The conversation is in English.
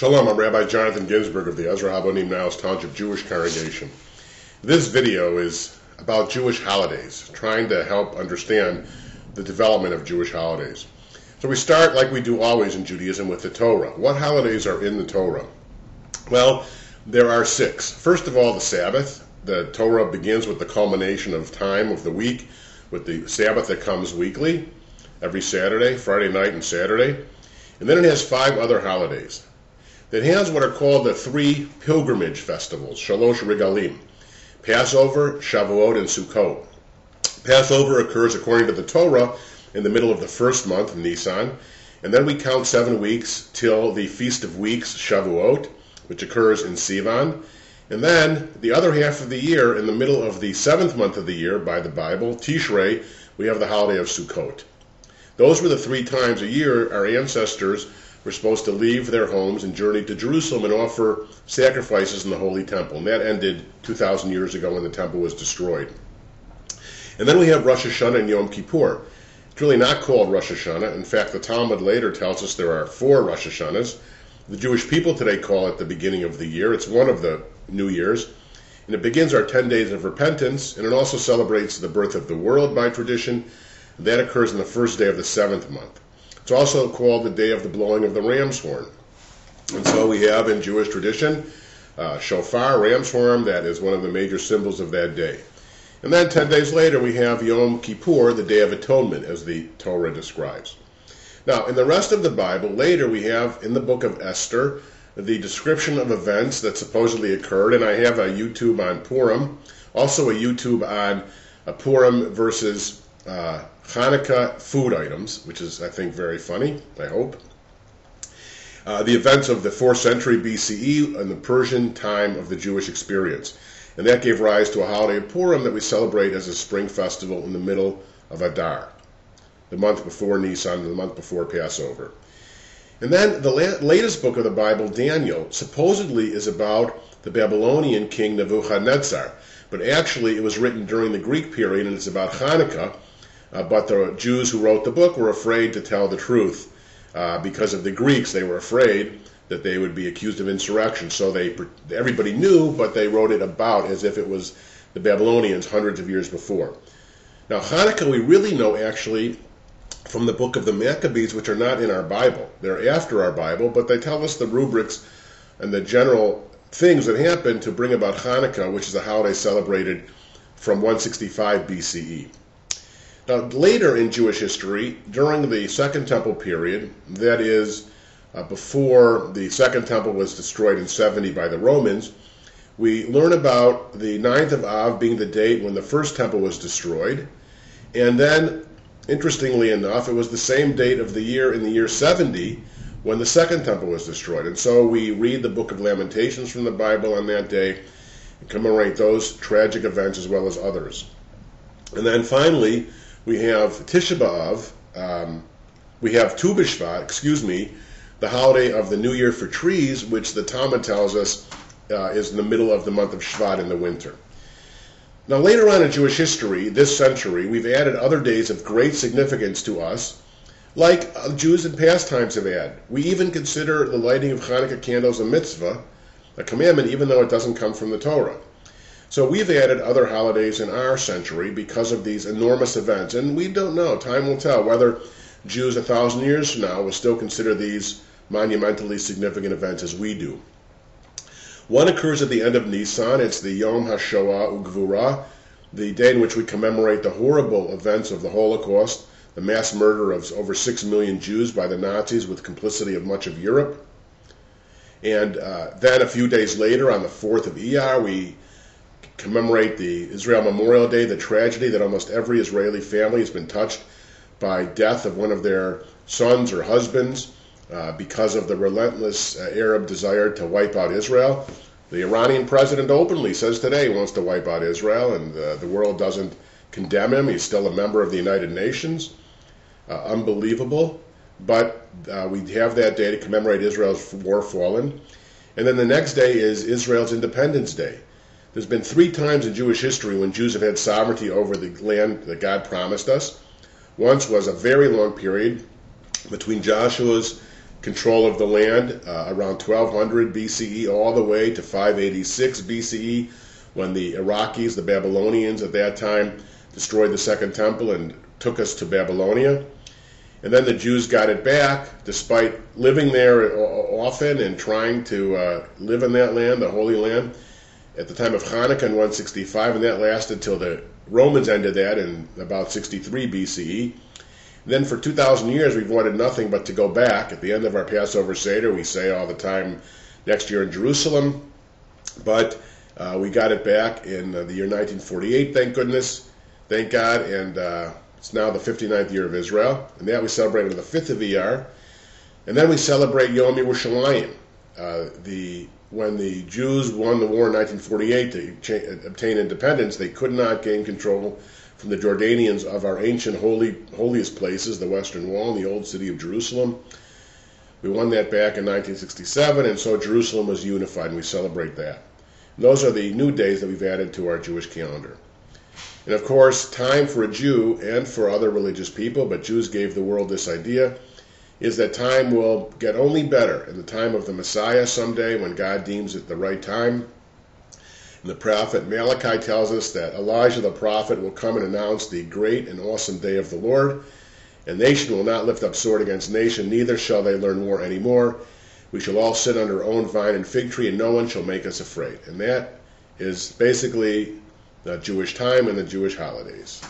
Shalom, I'm Rabbi Jonathan Ginsburg of the Ezra Habonim Niles Township Jewish Congregation. This video is about Jewish holidays, trying to help understand the development of Jewish holidays. So we start, like we do always in Judaism, with the Torah. What holidays are in the Torah? Well, there are 6. First of all, the Sabbath. The Torah begins with the culmination of time of the week, with the Sabbath that comes weekly, every Saturday, Friday night and Saturday. And then it has 5 other holidays. It has what are called the 3 pilgrimage festivals, Shalosh Regalim, Passover, Shavuot, and Sukkot. Passover occurs, according to the Torah, in the middle of the first month, Nisan, and then we count 7 weeks till the Feast of Weeks, Shavuot, which occurs in Sivan, and then the other half of the year, in the middle of the 7th month of the year, by the Bible, Tishrei, we have the holiday of Sukkot. Those were the 3 times a year our ancestors were supposed to leave their homes and journey to Jerusalem and offer sacrifices in the Holy Temple. And that ended 2,000 years ago when the temple was destroyed. And then we have Rosh Hashanah and Yom Kippur. It's really not called Rosh Hashanah. In fact, the Talmud later tells us there are 4 Rosh Hashanahs. The Jewish people today call it the beginning of the year. It's one of the New Years. And it begins our 10 days of repentance, and it also celebrates the birth of the world by tradition. That occurs on the first day of the 7th month. It's also called the day of the blowing of the ram's horn. And so we have in Jewish tradition, shofar, ram's horn, that is one of the major symbols of that day. And then 10 days later we have Yom Kippur, the Day of Atonement, as the Torah describes. Now, in the rest of the Bible, later we have in the book of Esther, the description of events that supposedly occurred, and I have a YouTube on Purim, also a YouTube on Purim versus Hanukkah food items, which is, I think, very funny, I hope. The events of the 4th century BCE and the Persian time of the Jewish experience. And that gave rise to a holiday of Purim that we celebrate as a spring festival in the middle of Adar, the month before Nisan, the month before Passover. And then the latest book of the Bible, Daniel, supposedly is about the Babylonian king Nebuchadnezzar. But actually it was written during the Greek period, and it's about Hanukkah. But the Jews who wrote the book were afraid to tell the truth. Because of the Greeks, they were afraid that they would be accused of insurrection. So everybody knew, but they wrote it about as if it was the Babylonians hundreds of years before. Now, Hanukkah we really know actually from the book of the Maccabees, which are not in our Bible. They're after our Bible, but they tell us the rubrics and the general things that happened to bring about Hanukkah, which is a holiday celebrated from 165 BCE. Now, later in Jewish history, during the Second Temple period, that is, before the Second Temple was destroyed in 70 by the Romans, we learn about the 9th of Av being the date when the First Temple was destroyed, and then, interestingly enough, it was the same date of the year in the year 70 when the Second Temple was destroyed. And so we read the Book of Lamentations from the Bible on that day and commemorate those tragic events as well as others. And then finally, we have Tisha B'Av, we have Tu B'Shvat, the holiday of the New Year for trees, which the Talmud tells us is in the middle of the month of Shvat in the winter. Now later on in Jewish history, this century, we've added other days of great significance to us, like Jews in past times have had. We even consider the lighting of Hanukkah candles a mitzvah, a commandment, even though it doesn't come from the Torah. So we've added other holidays in our century because of these enormous events. And we don't know, time will tell, whether Jews 1,000 years from now will still consider these monumentally significant events as we do. One occurs at the end of Nisan. It's the Yom HaShoah Ugvura, the day in which we commemorate the horrible events of the Holocaust, the mass murder of over 6 million Jews by the Nazis with complicity of much of Europe. And then a few days later, on the 4th of Iyar, we commemorate the Israel Memorial Day, the tragedy that almost every Israeli family has been touched by death of one of their sons or husbands because of the relentless Arab desire to wipe out Israel. The Iranian president openly says today he wants to wipe out Israel, and the world doesn't condemn him. He's still a member of the United Nations. Unbelievable. But we have that day to commemorate Israel's war fallen. And then the next day is Israel's Independence Day. There's been 3 times in Jewish history when Jews have had sovereignty over the land that God promised us. Once was a very long period between Joshua's control of the land around 1200 BCE all the way to 586 BCE, when the Iraqis, the Babylonians at that time, destroyed the Second Temple and took us to Babylonia. And then the Jews got it back, despite living there often and trying to live in that land, the Holy Land, at the time of Hanukkah in 165, and that lasted till the Romans ended that in about 63 BCE. Then for 2,000 years we've wanted nothing but to go back. At the end of our Passover Seder, we say all the time, next year in Jerusalem, but we got it back in the year 1948, thank goodness, thank God, and it's now the 59th year of Israel, and that we celebrate on the 5th of Iyar. And then we celebrate Yom Yerushalayim. When the Jews won the war in 1948 to obtain independence, they could not gain control from the Jordanians of our ancient holiest places, the Western Wall and the old city of Jerusalem. We won that back in 1967, and so Jerusalem was unified, and we celebrate that. And those are the new days that we've added to our Jewish calendar. And of course, time for a Jew and for other religious people, but Jews gave the world this idea, is that time will get only better in the time of the Messiah someday, when God deems it the right time. And the prophet Malachi tells us that Elijah the prophet will come and announce the great and awesome day of the Lord. And nation will not lift up sword against nation, neither shall they learn war anymore. We shall all sit under our own vine and fig tree, and no one shall make us afraid. And that is basically the Jewish time and the Jewish holidays.